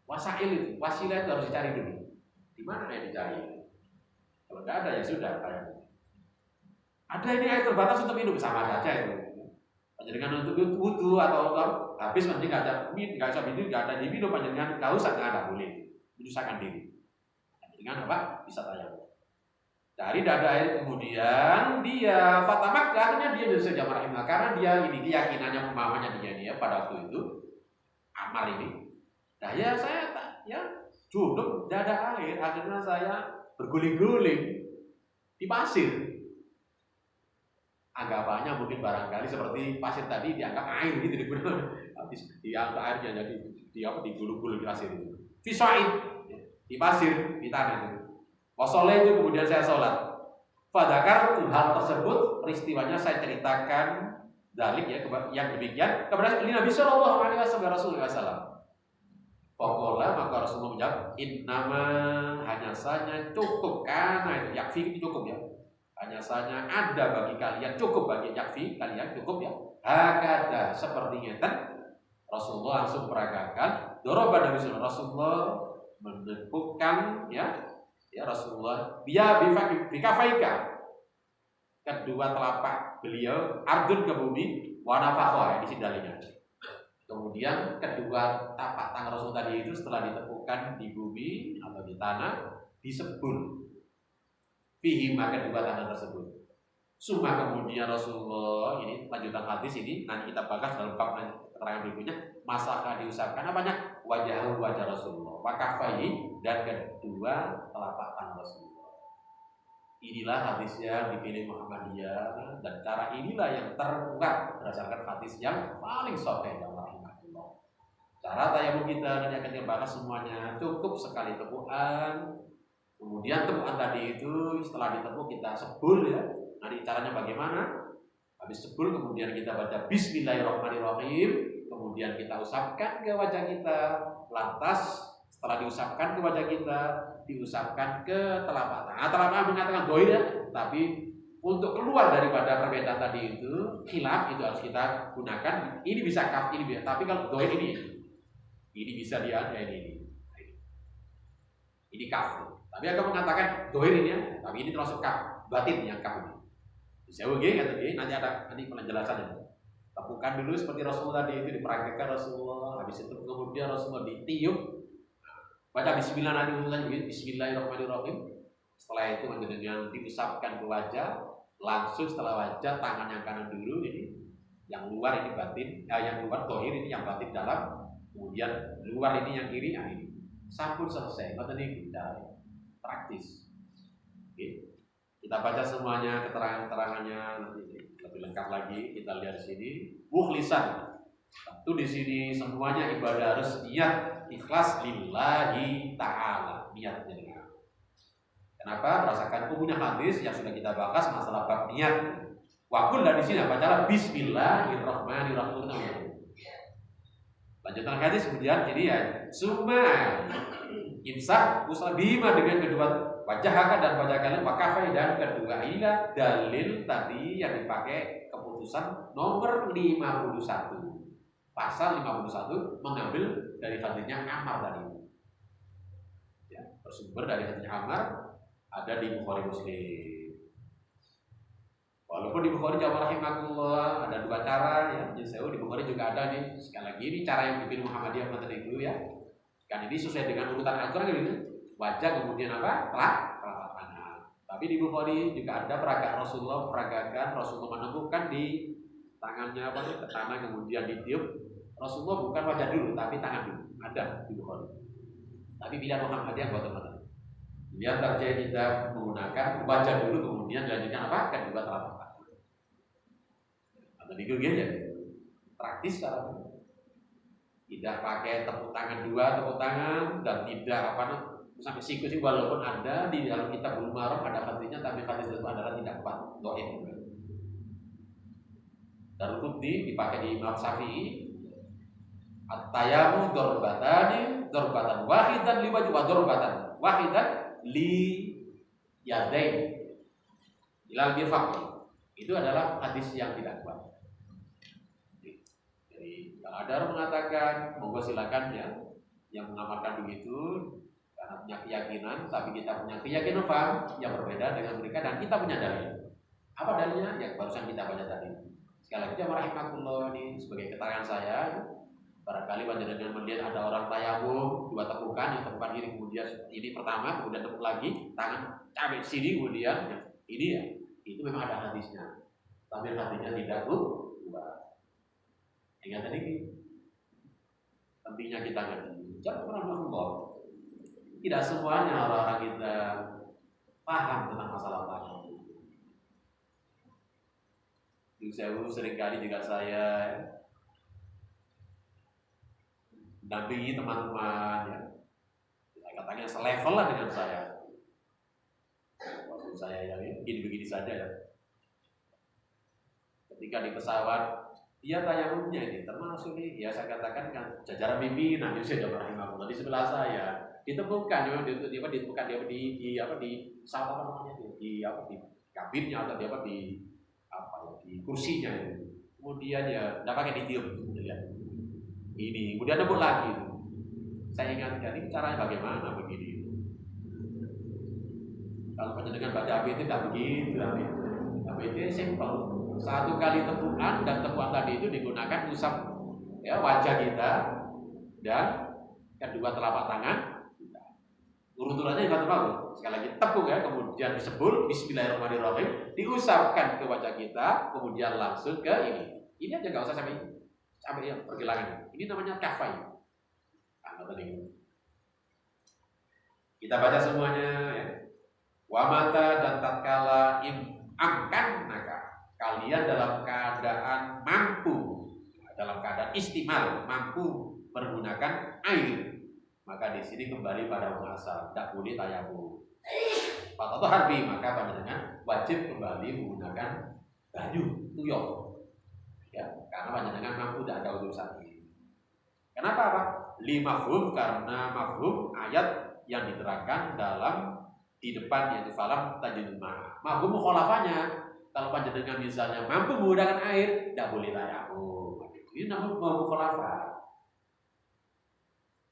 wasail itu, wasilah itu harus dicari dulu. Di mana yang dicari? Kalau tidak ada ya sudah kayak. Ada ini air terbatas untuk minum, sama saja itu. Panjenengan untuk wudu atau habis nanti nggak ada minum, nggak ada diminum, panjenengan nggak usah, nggak ada, boleh menyusahkan diri. Panjenengan apa? Bisa tayamum. Dari dada air kemudian dia fatamak, akhirnya dia bisa jamar imam karena dia ini keyakinannya pemahamannya dia pada waktu itu Ammar ini. Nah ya saya ya junub dada air, akhirnya saya berguling-guling di pasir. Anggapannya mungkin barangkali seperti pasir tadi dianggap air gitu, dianggap airnya jadi digulung-gulung di pasir itu. Fisaid di pasir di tanah itu. Wasole itu kemudian saya sholat. Fadakar hal tersebut peristiwanya saya ceritakan dalik ya yang demikian kepada Nabi Sallallahu Alaihi Wasallam. Fakola maka Rasulullah menjawab, innama hanya saja cukup, karena itu yakfi itu cukup ya. Hanya saja ada bagi kalian, cukup bagi yakfi kalian cukup ya. Hakada seperti ngeten. Rasulullah langsung peragakan. Doroba Nabi Rasulullah menepukkan ya Rasulullah biya bikafaika, kedua telapak beliau ardun ke bumi, wanafakha di sini dalilnya. Kemudian kedua tapak tangan Rasul tadi itu setelah ditepukkan di bumi atau di tanah disebul fihi maka kedua tangan tersebut. Suma kemudian Rasulullah ini lanjutan hadis ini nanti kita bahas dalam bab keterangan berikutnya. Masaka diusapkan apanya? Wajah Rasulullah, wakafai dan kedua telapak tangan Rasulullah. Inilah hadis yang dipilih Muhammadiyah, dan cara inilah yang terkuat berdasarkan hadis yang paling sahih ya rahimahullah. Cara tayamum kita nanti akan dibahas semuanya, cukup sekali tepukan. Kemudian tepukan tadi itu setelah ditepuk kita sebul ya. Nanti caranya bagaimana? Habis sebul kemudian kita baca Bismillahirrahmanirrahim. Kemudian kita usapkan ke wajah kita. Lantas setelah diusapkan ke wajah kita, diusapkan ke telapak tangan. Telapak mengatakan doir ya, tapi untuk keluar daripada perbedaan tadi itu khilaf, itu harus kita gunakan. Ini bisa kaf, ini bisa. Tapi kalau doir ini bisa diada ini kaf. Tapi akan mengatakan doir ini ya, tapi ini termasuk kaf, batin yang kaf ini. Bisa begini kata dia, nanti penjelasannya. Tepukan dulu seperti Rasulullah tadi itu dipraktikkan Rasulullah. Habis itu kemudian Rasulullah ditiup. Baca Bismillah nanti urusan Bismillahirrahmanirrahim. Setelah itu dengan diusapkan ke wajah, langsung setelah wajah tangan yang kanan dulu ini, yang luar ini batin, yang luar dohir ini yang batin dalam, kemudian luar ini yang kiri, yang ini. Sampun selesai. Maka ini kita praktis. Oke. Kita baca semuanya keterangan-keterangannya nanti lebih lengkap lagi. Kita lihat di sini. Mukhlisan. Tentu di sini semuanya ibadah harus niat ikhlas lillahi ta'ala, niatnya dengan. Kenapa? Berdasarkan umumnya hadis yang sudah kita bahas masalah bab niat. Wakul dan di sini bacalah Bismillahirrahmanirrahim. Lanjutan hadis kemudian jadi ya summa imsak usah bima dengan kedua wajahaka dan wajah kalian wakafai dan kedua inilah dalil tadi yang dipakai keputusan nomor 51. Pasal 51 mengambil dari hadisnya Ammar tadi. Ya, bersumber dari hadisnya Ammar ada di Bukhari Muslim. Walaupun di Bukhari jamaah rahimakumullah ada dua cara ya, di Bukhari juga ada nih. Sekali lagi ini cara yang dipilih Muhammadiyah tadi dulu ya. Kan ini sesuai dengan urutan Al-Qur'an gitu. Wajah kemudian apa? Telapak tangan. Tapi di Bukhari juga ada peragaan Rasulullah, peragakan Rasulullah menegukkan di tangannya apa nih ke tanah kemudian ditiup. Rasulullah bukan wajah dulu tapi tangan dulu. Ada di Bukhari. Tapi pilihan Muhammadiyah buat teman-teman. Lihat terjadi kita menggunakan wajah dulu kemudian dilanjutkan apa? Kedua telapak tangan. Atau digigit aja. Praktis sekarang. Tidak pakai tepuk tangan dua tepuk tangan dan tidak apa sampai siku sih walaupun ada di dalam kitab Bulughul Maram ada hadisnya tapi hadis itu adalah tidak kuat dhaif. Daruqutni dipakai di Imam Syafi'i at-tayammum darbatan wahidan li wajhi wa darbatan wahidan li yadain ilal mirfaq. Itu adalah hadis yang tidak kuat. Ada orang mengatakan, monggo silakan ya, yang mengamalkan begitu karena punya keyakinan, tapi kita punya keyakinan paham yang berbeda dengan mereka dan kita punya dalil. Apa dalilnya? Yang barusan kita baca tadi. Sekali lagi jamaah rahimakumullah ini sebagai keterangan saya, barangkali panjenengan melihat ada orang tayamum dua tepukan, yang tepukan kiri kemudian ini pertama, kemudian tepuk lagi tangan cabik sini kemudian ya, ini ya, itu memang ada hadisnya. Tapi hadisnya tidak buat. Ingat tadi pentingnya kita ngerti. Jangan pernah mengubah. Tidak semuanya orang-orang kita paham tentang masalah paham. Saya seringkali juga saya dampingi teman-teman ya. Katanya selevel lah dengan saya. Waktu saya ya begini-begini saja ya. Ketika di pesawat dia tayamumnya ini termasuk nih ya saya katakan kan jajaran pimpinan itu saya jamaah rahimakumullah di sebelah saya ditemukan ya ditemukan dia di apa di apa namanya di apa di kabinnya atau di apa di kursinya itu. Kemudian ya tidak pakai ditiup lihat ini kemudian nembus lagi saya ingatkan ini caranya bagaimana begini kalau panjenengan baca ABT tidak begitu ABT simpel. Satu kali tepukan dan tepukan tadi itu digunakan usap ya wajah kita dan kedua telapak tangan kita. Urut-urutannya juga terlalu. Sekali lagi tepuk ya, kemudian disebut Bismillahirrahmanirrahim, diusapkan ke wajah kita, kemudian langsung ke ini. Ini aja nggak usah sampai yang pergelangan. Ini namanya kafai. Kita baca semuanya ya. Wa mata dan tatkala amkan naka kalian dalam keadaan mampu, dalam keadaan istimal, mampu menggunakan air, maka di sini kembali pada muasal, tidak boleh tayamum. Atau harbi, maka panjenengan wajib kembali menggunakan baju tuyok, ya, karena panjenengan mampu tidak ada urusan ini. Kenapa Pak? Mafhum karena mafhum ayat yang diterangkan dalam di depan yaitu falam tajidul ma. Mafhum mukhalafahnya. Kalau panjenengan misalnya mampu menggunakan air, tidak boleh tayamum. Ini namanya mukhalafah.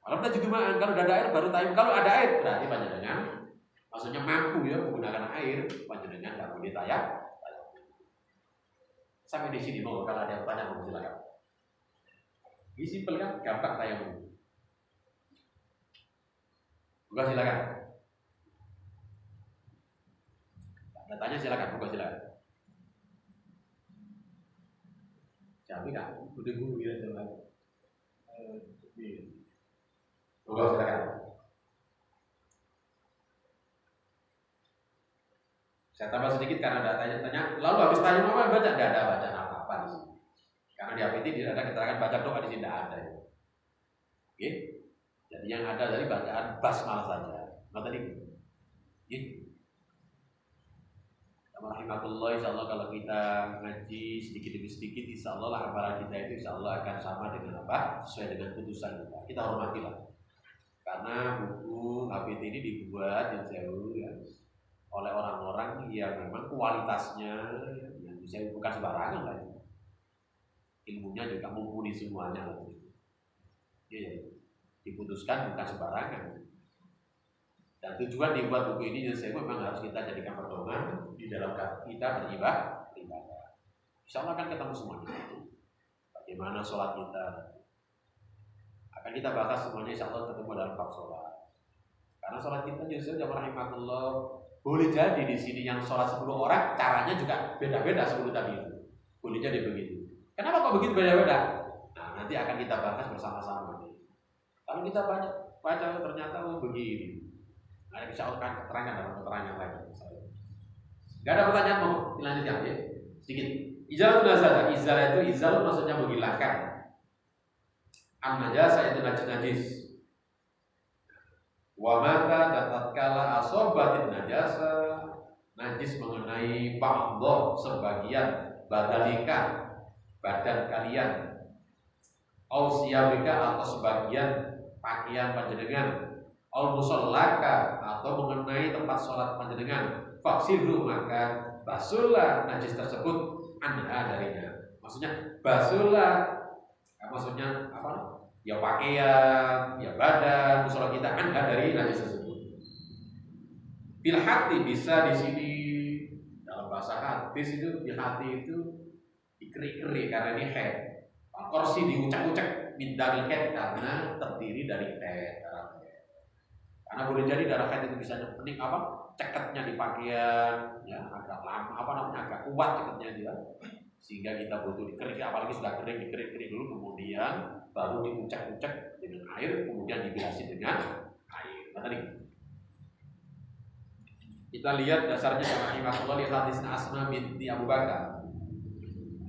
Kalau kita juga kalau ada air baru tayamum. Kalau ada air berarti panjenengan maksudnya mampu ya menggunakan air, panjenengan tidak boleh tayamum. Sampai di sini mau kalau ada yang tanya mau silakan. Ini simpel kan, gampang tayamum. Buka silakan. Ada tanya silakan, buka silakan. Tapi kan, udah guru ya teman. Buka silakan. Saya tambah sedikit karena ada tanya. Lalu habis tanya apa baca? Tidak ada bacaan apa-apa di sini. Karena di APT tidak ada keterangan baca doa di sini tidak ada. Oke? Jadi yang ada dari bacaan basmalah saja. Nah tadi. Oke? Rahimahullah, insya Allah kalau kita ngaji sedikit demi sedikit, insya Allah lah hafalan kita itu insya Allah akan sama dengan apa? Sesuai dengan putusan kita. Kita hormatilah. Karena buku HBT ini dibuat yang sewu ya, oleh orang-orang yang memang kualitasnya yang bisa bukan sembarangan lah. Ilmunya juga mumpuni semuanya. Ya, diputuskan bukan sembarangan. Dan tujuan dibuat buku ini saya memang harus kita jadikan pedoman di dalam kita beribadah. Insya Allah akan ketemu semuanya. Bagaimana sholat kita akan kita bahas semuanya, insya Allah ketemu dalam bab sholat. Karena sholat kita justru jamaah rahimahullah, boleh jadi di sini yang sholat 10 orang caranya juga beda-beda 10 tadi itu. Boleh jadi begitu. Kenapa kok begitu beda-beda? Nah, nanti akan kita bahas bersama-sama. Kalau kita banyak baca ternyata begini. Nah, insya Allah akan keterangan dalam keterangan lain. Gak ada pertanyaan, mau dilanjutkan ya? Sedikit. Izalatul nazar. Izal itu izal maksudnya menghilangkan. An-najasa itu najis. Wa mata dan tatkala asobatin najasa, najis mengenai ba'dhah sebagian badalika badan kalian, au siyabika atau sebagian pakaian panjenengan, au musallaka atau mengenai tempat sholat panjenengan, faksilu maka basuhlah najis tersebut anha darinya. Maksudnya basuhlah, maksudnya apa? Ya pakaian, ya badan, musola kita anha dari najis tersebut. Bil hati bisa di sini dalam bahasa hadis itu bil hati itu dikerik-kerik karena ini head. Korsi diucak-ucak min daril head karena terdiri dari head, darah head. Karena boleh jadi darah head itu bisa pening apa? Ceketnya di pakaian, ya agak lama apa namanya agak kuat ceketnya dia. Sehingga kita butuh dikerik, apalagi sudah kering dikerik dulu kemudian baru diucak-ucak dengan air kemudian dibilasi dengan air. Nah, tadi kita lihat dasarnya sama Rasulullah di hadis Asma binti Abu Bakar.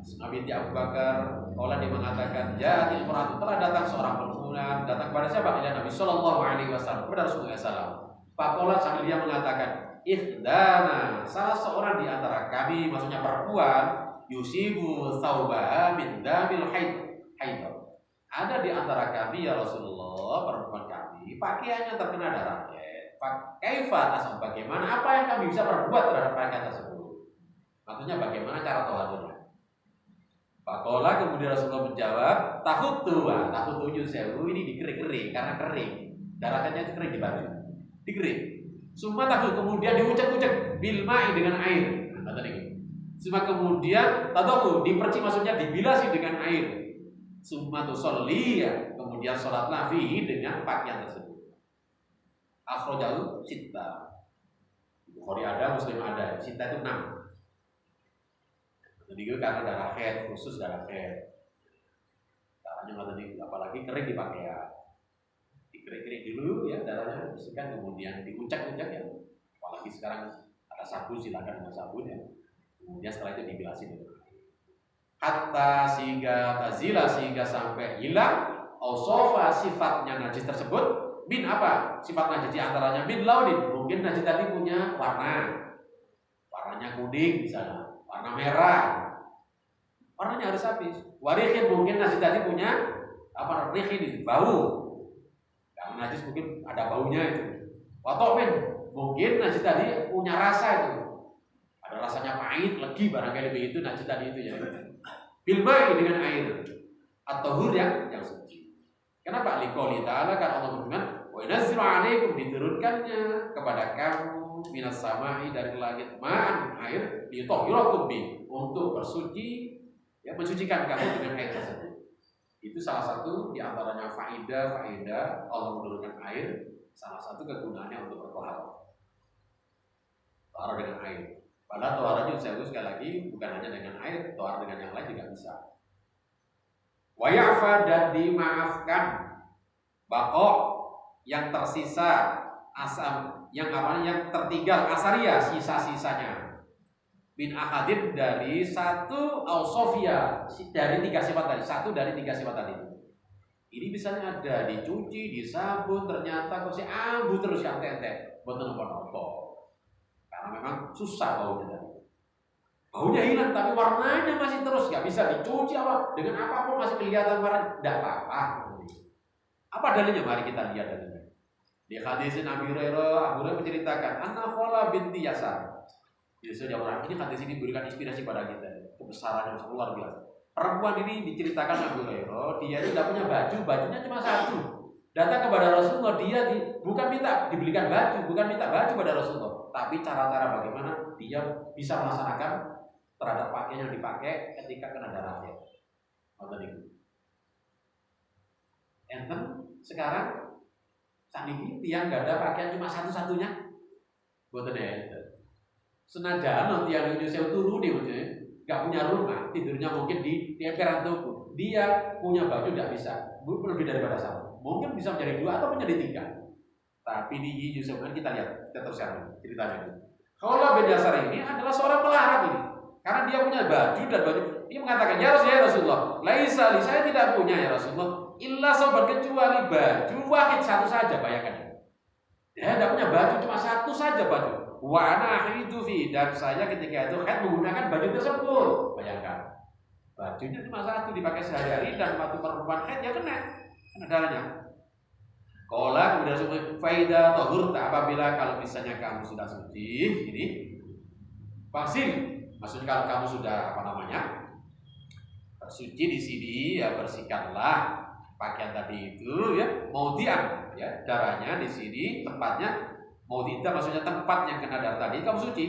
Asma binti Abu Bakar Allah dia mengatakan, "Ja'atil mar'atu," telah datang seorang perempuan, datang kepada siapa? Ila Nabi sallallahu alaihi wasallam, kepada Rasulullah sallallahu. Faqalat sambil dia mengatakan, "Ihdana," salah seorang di antara kami, maksudnya perempuan, yusibu thawbaha min damil haid. Ada di antara kami ya Rasulullah, perempuan kami pakaiannya terkena darah haid. Kaifa tasam, bagaimana apa yang kami bisa perbuat terhadap pakaian tersebut? Maksudnya bagaimana cara tawadhunya? Faqala kemudian Rasulullah menjawab, tahutu yusewu, ini dikerik-kerik karena kering. Darahnya itu kering di baju. Dikerik. Summa tahu kemudian diucek-ucek bil ma'i dengan air. Nah, tadi. Summa kemudian tadahu diperci, maksudnya dibilasi dengan air. Summa tusolli, kemudian sholatlah fihi dengan pakaian tersebut. Akhrajahu sitta. Bukhari ada, Muslim ada. Sitta itu 6. Jadi karena darah haid, khusus darah haid. Darahnya tadi apalagi kering di pakaian. Dikerik-kerik dulu ya darahnya, bersihkan kemudian diucak-ucak ya. Apalagi sekarang ada sabun, silakan dengan sabun ya. Kemudian setelah itu dibilasi dulu. Hatta sehingga tazila, sehingga sampai hilang ausofa sifatnya najis tersebut. Min apa? Sifat najis antaranya min launin. Mungkin najis tadi punya warnanya kuning misalnya, warna merah. Warnanya harus habis. Warihin mungkin najis tadi punya apa? Rihin, bau. Karena najis mungkin ada baunya itu. Watomen mungkin najis tadi punya rasa itu. Ada rasanya pahit, legi barangkali begitu najis tadi itu ya. Bilmai dengan air atau hur yang suci. Kenapa? Liqouli ta'ala, karena Allah berfirman, wa yunazzilu 'alaikum, diturunkannya kepada kamu minas sama'i dari langit ma'an air liyutahhirakum bi, untuk bersuci ya, mensucikan kamu dengan air tersebut. Itu salah satu di antaranya faedah Allah menurunkan air, salah satu kegunaannya untuk bertoharoh. Toharoh dengan air. Padahal toharohnya saya sekali lagi bukan hanya dengan air, toharoh dengan yang lain juga bisa. Wa ya'fa, dan dimaafkan baqo yang tersisa, asam yang apa yang tertinggal, asaria sisa-sisanya. Bin ahadin, dari satu ausofia, dari 3 sifat tadi, satu dari 3 sifat tadi. Ini misalnya ada dicuci, disabun, ternyata kok si ambu terus yang tete, betul nopo. Karena memang susah baunya tadi. Baunya hilang tapi warnanya masih terus, nggak bisa dicuci apa dengan apapun masih kelihatan warna, tidak apa-apa. Apa dalilnya? Mari kita lihat dalilnya. Di hadis Nabi Hurairah, Abu Hurairah menceritakan, Anna Khola binti Yasar. Jadi orang ini hadis ini berikan inspirasi pada kita, kebesaran yang luar biasa. Perempuan ini diceritakan Abu Hurairah, dia tidak punya baju, bajunya cuma satu. Datang kepada Rasulullah, dia bukan minta dibelikan baju, bukan minta baju pada Rasulullah, tapi cara-cara bagaimana dia bisa melaksanakan terhadap pakaian yang dipakai ketika kena darah haid. Enten sekarang saat ini tiang gak ada pakaian cuma satu-satunya. Buat ada. Senajan tiang Indonesia turun nih maksudnya, gak punya rumah, tidurnya mungkin di emperan toko. Dia punya baju tidak bisa, lebih daripada satu. Mungkin bisa menjadi 2 atau menjadi 3. Tapi di Yusuf kan kita lihat, kita teruskan ceritanya. Khawla bin Yasar ini adalah seorang pelarat ini. Karena dia punya baju dan baju, dia mengatakan, ya Rasulullah, laisa li, saya tidak punya ya Rasulullah. Illa sobat, kecuali baju wahid satu saja, bayangkan. Dia tidak punya baju, cuma satu saja baju. Wa ana ahidu fi, dan saya ketika itu haid menggunakan baju tersebut. Bayangkan. Bajunya cuma satu dipakai sehari-hari dan waktu perempuan haid ya kena darahnya. Qala kemudian sebut faida tahurta, apabila kalau misalnya kamu sudah suci, ini fasil. Maksudnya kalau kamu sudah suci di sini ya bersihkanlah pakaian tadi itu ya, mau diam ya, darahnya di sini tempatnya mau tidak, maksudnya tempat yang kena darah tadi kamu suci.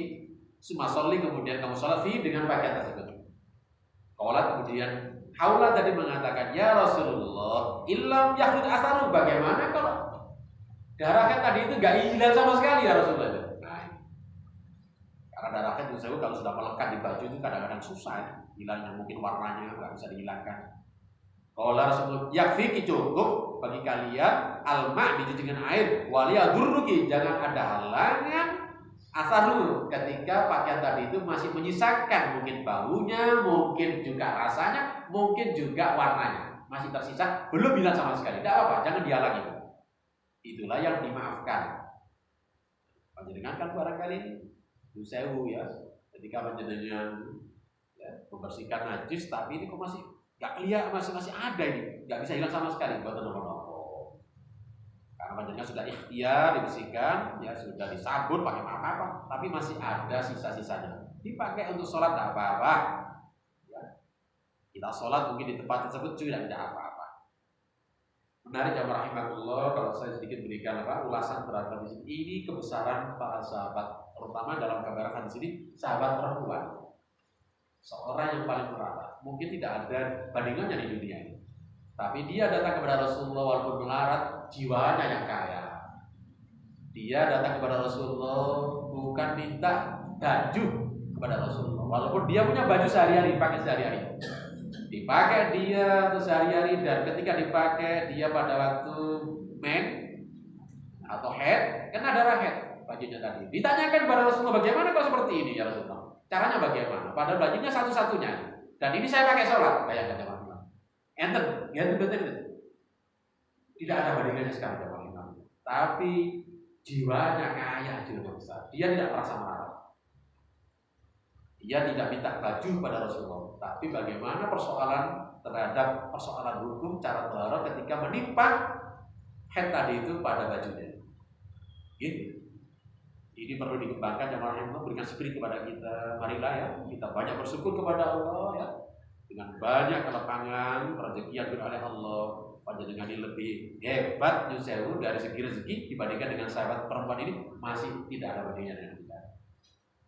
Sumasolli, kemudian kamu sholat dengan pakaian tersebut. Kaulat kemudian Haula tadi mengatakan, ya Rasulullah, illam yahrud asaru, bagaimana kalau darah kan tadi itu gak hilang sama sekali ya Rasulullah? Nah, karena darah kan itu kalau sudah melekat di baju itu kadang-kadang susah ya, hilangnya, mungkin warnanya nggak bisa dihilangkan. Kalau Rasul yakfi, cukup bagi kalian alma, dicuci dengan air, waliyadurruki, jangan ada halangan asaru, ketika pakaian tadi itu masih menyisakan mungkin baunya, mungkin juga rasanya, mungkin juga warnanya masih tersisa, belum hilang sama sekali. Tidak apa-apa, jangan dihalangi. Itulah yang dimaafkan. Panjenengan kan barangkali sewu ya, ketika panjenengan ya, membersihkan najis, tapi ini kok masih gak kelihatan, masih ada ini, gak bisa hilang sama sekali. Buat nopo. Karena panjenengan sudah ikhtiar dibersihkan, ya sudah disabun pakai apa-apa, tapi masih ada sisa-sisanya. Dipakai untuk sholat tidak apa-apa. Ya. Kita sholat mungkin di tempat tersebut juga tidak apa-apa. Menarik ya rahimahullah, kalau saya sedikit berikan ulasan terhadap di sini. Ini kebesaran para sahabat, terutama dalam gambaran di sini sahabat perempuan. Seorang yang paling merata, mungkin tidak ada bandingannya di dunia ini. Tapi dia datang kepada Rasulullah walaupun melarat, jiwanya yang kaya. Dia datang kepada Rasulullah bukan minta baju kepada Rasulullah, walaupun dia punya baju sehari-hari, pakai sehari-hari. Dipakai dia untuk sehari-hari, dan ketika dipakai dia pada waktu men atau head, kena darah head bajunya tadi. Ditanyakan kepada Rasulullah, bagaimana kalau seperti ini ya Rasulullah? Caranya bagaimana? Padahal bajunya satu-satunya. Dan ini saya pakai sholat. Bayangkan teman-teman. Enten, ya betul. Tidak ada bandingannya sekarang teman-teman. Tapi jiwanya kaya, jiwanya besar. Dia tidak merasa marah. Dia tidak minta baju pada Rasulullah. Tapi bagaimana persoalan terhadap persoalan hukum cara taharah ketika menimpa head tadi itu pada bajunya. Gitu. Ini perlu dikembangkan, jamaah yang memberikan spirit kepada kita. Marilah ya, kita banyak bersyukur kepada Allah ya. Dengan banyak kelapangan, rezeki yang oleh Allah, panjenengan ini lebih hebat Yusewu dari segi rezeki dibandingkan dengan sahabat perempuan ini, masih tidak ada bandingnya dengan kita.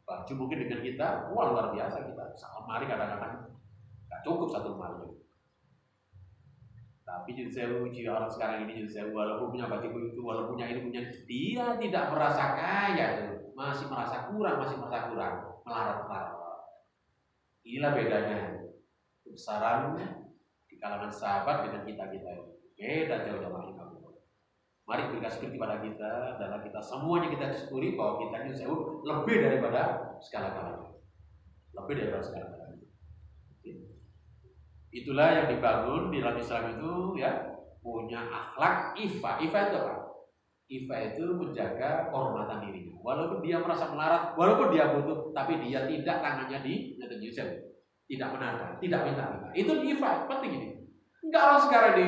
Baju mungkin dengan kita, wah luar biasa kita. Satu lemari kadang-kadang nggak cukup satu lemari. Tapi Yusewu, orang sekarang ini Yusewu, walaupun punya baju itu, walaupun punya ini, punya, dia tidak merasa kaya tuh, masih merasa kurang, melarat. Inilah bedanya kebesaran di kalangan sahabat dengan kita ini. Beda jauh jamaah. Mari berikan syukur kepada kita, dan kita semuanya kita syukuri bahwa kita Yusewu lebih daripada segala-galanya. Itulah yang dibangun di dalam Islam itu ya, punya akhlak ifa. Ifa itu apa? Ifa itu menjaga kehormatan dirinya. Walaupun dia merasa melarat, walaupun dia butuh, tapi dia tidak tangannya di tidak menantang, tidak minta. Itu ifa, penting ini. Enggak orang sekarang di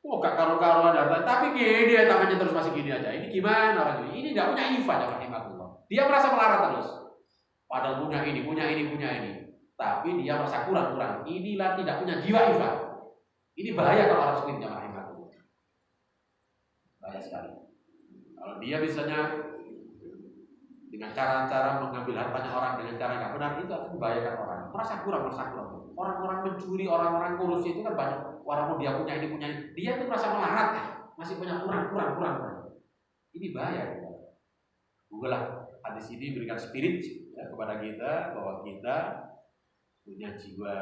Oh, gak karu-karuan tapi gini ya tangannya terus masih gini aja. Ini gimana orang ini? Ini nggak punya iffah ya rahimahullah. Dia merasa melarat terus. Padahal punya ini. Tapi dia merasa kurang. Inilah tidak punya jiwa iffah. Ini bahaya kalau orang seperti ini rahimahullah. Bahaya sekali. Kalau dia misalnya dengan cara-cara mengambil hartanya orang dengan cara nggak benar, itu akan membahayakan orang. Merasa kurang. Orang-orang mencuri, orang-orang korupsi itu kan banyak. Walaupun dia punya ini, dia itu merasa melarat, masih punya kurang. Ini bahaya. Bukalah hadis ini berikan spirit ya, kepada kita bahwa kita punya jiwa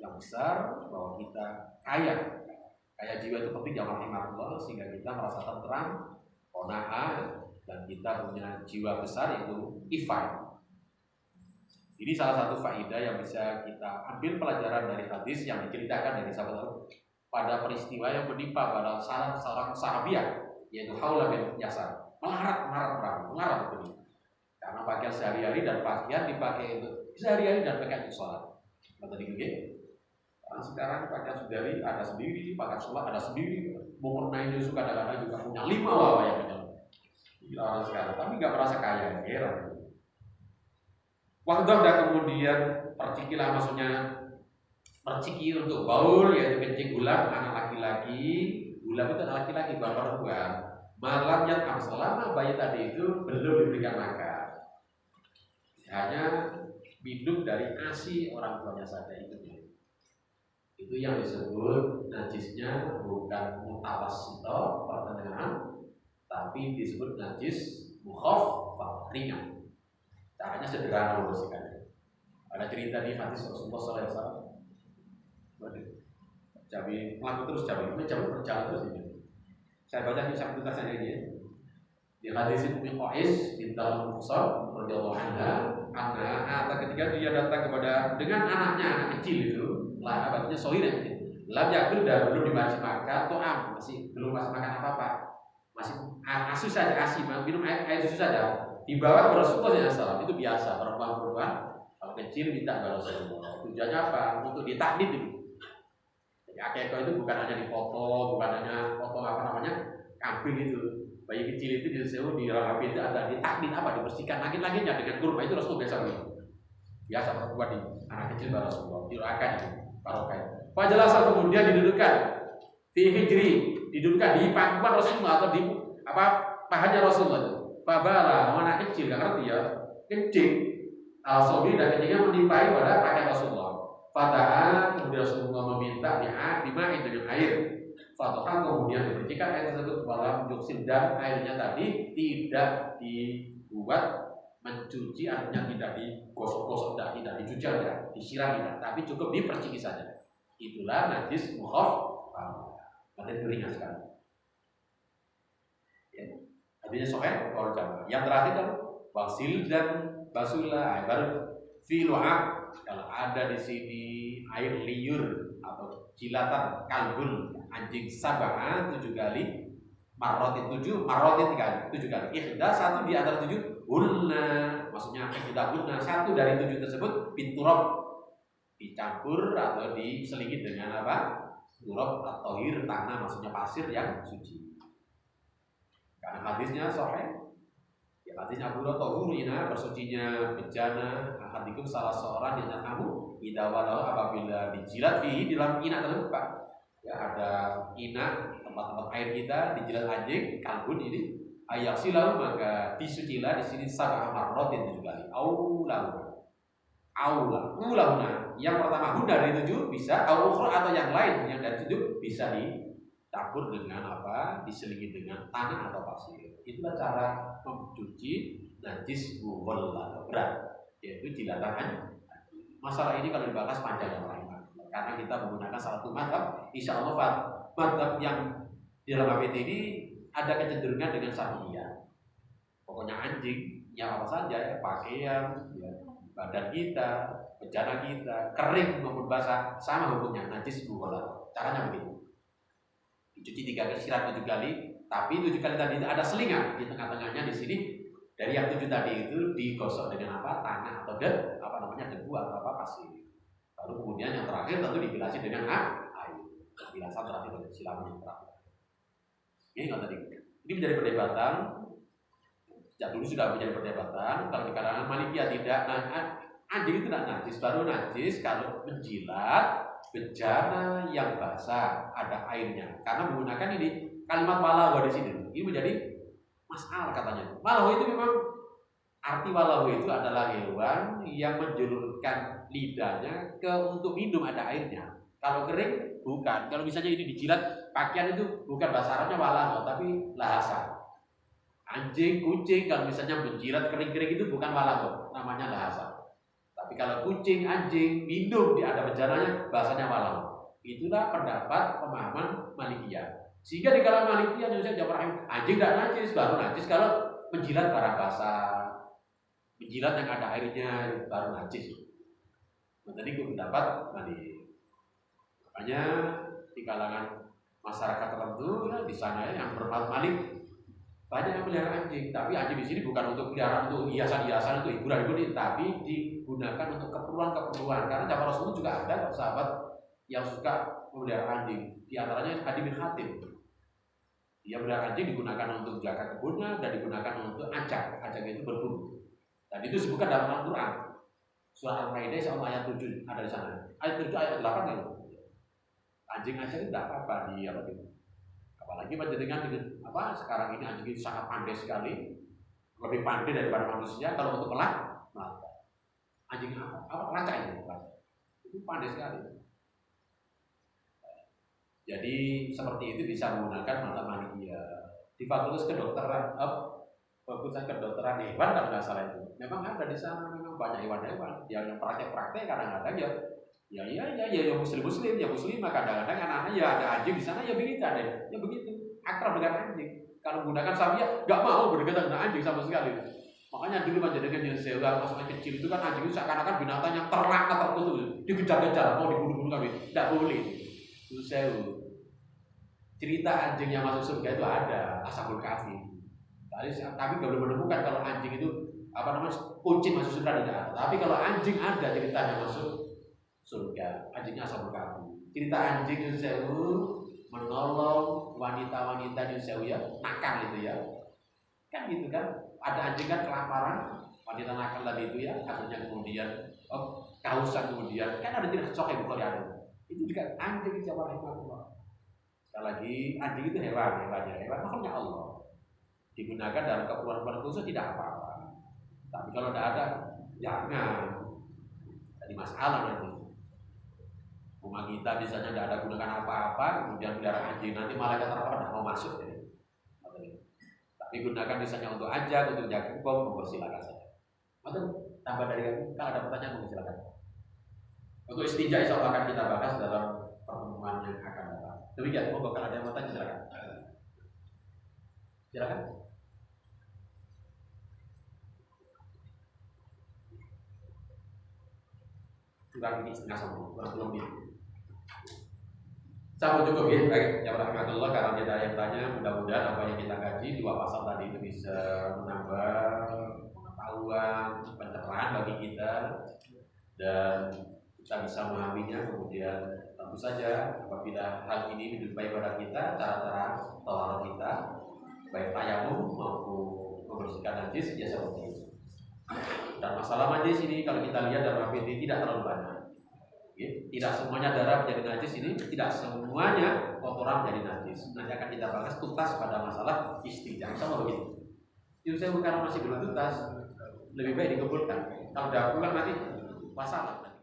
yang besar, bahwa kita kaya jiwa itu penting ya rahimahullah, sehingga kita merasa tenteram, qanaah, dan kita punya jiwa besar yaitu iffah. Ini salah satu faedah yang bisa kita ambil pelajaran dari hadis yang diceritakan dari sahabat pada peristiwa yang menimpa pada salah seorang sahabiah yaitu Khawlah bin Yasar. Melarat betul. Karena pakaian sehari-hari dan pakaian dipakai itu sehari-hari dan pakaian untuk sholat. Kata dikit. Karena sekarang pakaian sehari ada sendiri, pakaian sholat ada sendiri. Mukena itu kadang-kadang juga punya 5 yang gila orang sekarang, tapi nggak merasa kaya, heran. Waktu dan kemudian percikilah, maksudnya perciki untuk baul yaitu kencing gulam anak laki-laki. Gulam itu anak laki-laki, bukan perempuan. Malam yang selama bayi tadi itu belum diberikan makan, hanya minum dari ASI orang tuanya saja itu yang disebut najisnya bukan mutawassito pertengahan, tapi disebut najis mukhaffaf ringan. Caranya sederhana membersihkannya. Ada cerita di hadis Rasulullah SAW. Jabi melakukan terus berjalan terus ini. Saya baca di samping tulisannya ini. Di hadis Ummu Qais bint Al-Muhsan radhiyallahu anha, ketika dia datang kepada dengan anaknya, anak kecil itu, lah abadnya sohir lam yakul dan belum diberi makan, masih belum makan apa-apa. Masih asu saja, minum air susu saja. Dibawa ke Rasulullah SAW. Itu biasa perempuan kalau kecil minta ke Rasulullah. Tujuannya apa? Untuk ditakdir dulu. Jadi akekah itu bukan hanya dipoto, bukan hanya foto kambing itu. Bayi kecil itu disuruh di dalam api itu ada ditakdir apa? Dibersihkan lagi-laginya dengan kurma. Itu Rasulullah biasa perempuan di anak kecil baru Rasulullah didoakan itu barokah. Fajalasa kemudian didudukkan fi hijri, didudukkan di pangkuan Rasulullah atau di pahanya Rasulullah itu. Fabala, anak kecil gak ngerti ya, kencing al-sobi dan kencingnya menimpai pada pakaian Rasulullah. Fatahan, kemudian Rasulullah meminta dima'in dengan air. Fatahan kemudian dibersihkan air tersebut walam juksin, dan airnya tadi tidak dibuat mencuci, artinya tidak digosok-gosok, tidak dicuci aja, disiram tidak, tapi cukup diperciki saja. Itulah najis mukhaffaf. Berarti ringan sekali. Artinya soheh kalau jamaah. Yang terakhir kan wasil dan basulah, baru filu'ah. Kalau ada di sini air liur atau jilatan kalbun anjing sabah 7 kali, marrotin 7 kali. Ikhda satu di antara 7 hulna, maksudnya ikhda hulna satu dari 7 tersebut binturab, dicampur atau diselingit dengan apa? Turab atau hir, tanah, maksudnya pasir yang suci. Karena hadisnya sahih. Ya, hadisnya Abu Hurairah bersucinya bejana ahadikum salah seorang di antara kamu idza walau apabila dijilat di dalam ina tersebut, Pak. Ya, ada ina tempat-tempat air kita dijilat anjing kalbun ini ayak silau, maka disucilah di sini sab'a marratin 7 kali. Ulahuna. Yang pertama huna dari 7 bisa, ukhra atau yang lain yang dari 7 bisa dicampur dengan apa? Diselingi dengan tanah atau pasir. Itulah cara mencuci najis mughall atau berat, yaitu jilatan. Masalah ini kalau dibahas panjang yang lain, karena kita menggunakan salah satu mazhab. Insya Allah mazhab yang di dalam APT ini ada kecenderungan dengan Syafi'iyah. Pokoknya anjing, yang apa saja ya, pakaian, ya, badan kita, bejana kita, kering maupun basah, sama hukumnya najis mughall. Caranya begitu. Dicuci 3 kali, siram 7 kali, tapi 7 kali tadi itu ada selingan di tengah-tengahnya di sini. Dari yang 7 tadi itu digosok dengan apa? Tanah atau debu atau pasir. Lalu kemudian yang terakhir tentu dibilasi dengan air. Bilasan terakhir dari silaman yang terakhir. Ini nggak tadi. Ini menjadi perdebatan. Sejak dulu sudah menjadi perdebatan. Kalau di kalangan Malikiyah tidak. Nah, anjing itu tidak najis, baru najis kalau menjilat bejana yang basah, ada airnya. Karena menggunakan ini kalimat walahu di sini. Ini menjadi masalah katanya. Walahu itu memang arti walahu itu adalah hewan yang menjulurkan lidahnya untuk minum, ada airnya. Kalau kering bukan. Kalau misalnya ini dijilat pakaian itu bukan bahasa Arabnya walahu, tapi lahasa. Anjing, kucing kalau misalnya menjilat kering-kering itu bukan walahu, namanya lahasa. Tapi kalau kucing, anjing minum ada bejananya, bahasanya walau. Itulah pendapat pemahaman Malikiyah. Sehingga di kalangan Malikiyah Indonesia Jawa Rahim, anjing tidak najis, baru najis kalau menjilat barang basah, menjilat yang ada airnya baru najis. Nah, tadi gue pendapat tadi. Makanya di kalangan masyarakat tertentu ya, di sana yang berpendapat Malik banyak yang melihara anjing, tapi anjing di sini bukan untuk peliharaan untuk hiasan-hiasan, untuk hiburan-hiburan, tapi digunakan untuk keperluan-keperluan. Karena zaman Rasul juga ada sahabat yang suka memelihara anjing. Di antaranya Adi bin Hatim. Dia melihara anjing digunakan untuk jaga kebunnya dan digunakan untuk ajak. Ajak itu berburu. Dan itu disebutkan dalam Al-Quran. Surah Al-Maidah ayat 7 ada di sana. Ayat 7 ayat 8 ya. Anjing ajak itu tidak apa-apa di apa gitu. Apalagi dengan sekarang ini anjing itu sangat pandai sekali, lebih pandai daripada manusia. Kalau untuk melacak, anjing lacak ini, itu pandai sekali. Jadi seperti itu bisa menggunakan mata Malikiyah. Di Fakultas Kedokteran, Fakultas Kedokteran hewan kalau nggak salah itu, memang ada di sana, memang banyak hewan-hewan yang praktek-praktek kadang-kadang ya muslim ya muslimah, kadang-kadang anak-anak ya ada anjing di sana ya begitu ada ya begitu akrab dengan anjing. Kalau menggunakan sapi ya nggak mau berdekatan dengan anjing sama sekali. Makanya dulu menjadikan yang sewa masa kecil itu kan anjing itu seakan-akan binatang yang terlaknat terkutuk, dikejar-kejar mau dibunuh-bunuh kami tidak boleh. Itu sewa cerita anjing yang masuk surga itu ada Ashabul Kahfi. Kami belum menemukan kalau anjing itu kucing masuk surga tidak ada. Tapi kalau anjing ada ceritanya masuk surga, anjingnya Ashabul Kahfi. Cerita anjing itu sewu menolong wanita-wanita di sewu ya, nakal itu ya. Kan gitu kan, ada anjing kan kelaparan, wanita nakal tadi itu ya, akhirnya kemudian kehausan kemudian, kan ada cerita Sahih Bukhari ada. Itu juga anjing Jawa Rahimahullah. Sekali lagi, anjing itu hewan makhluknya Allah. Digunakan dalam keperluan khusus tidak apa-apa. Tapi kalau tidak ada, jangan. Jadi masalah nanti. Rumah kita misalnya tidak ada gunakan apa-apa, kemudian pelihara anjing, nanti malaikat rahmat tidak mau masuk. Ya. Tapi gunakan misalnya untuk ajak, untuk jaga hukum, silakan saja. Atau tambah dari kamu, kalau ada pertanyaan silakan. Untuk istinja insya Allah akan kita bahas dalam pertemuan yang akan datang. Demikian, kalau ada yang mau tanya silakan. Silakan. Kurang ini setengah sama, kurang lebih. Sama cukup ya, baik. Ya rahmatullah, karena tidak ada yang tanya, mudah-mudahan apa yang kita kaji 2 pasal tadi itu bisa menambah pengetahuan, pencerahan bagi kita dan kita bisa memahaminya. Kemudian tentu saja apabila hal ini menjumpai pada kita, cara-cara tawaran kita, baik tayamum maupun membersihkan najis, ya seperti itu. Dan masalah najis ini kalau kita lihat dalam ini tidak terlalu banyak. Ya, tidak semuanya darah menjadi najis ini, tidak semuanya kotoran menjadi najis. Nanti akan kita bahas tuntas pada masalah istinja. Sama begitu. Itu saya bukan masih belum tuntas, lebih baik dikumpulkan. Kalau udah pulang nanti masalah.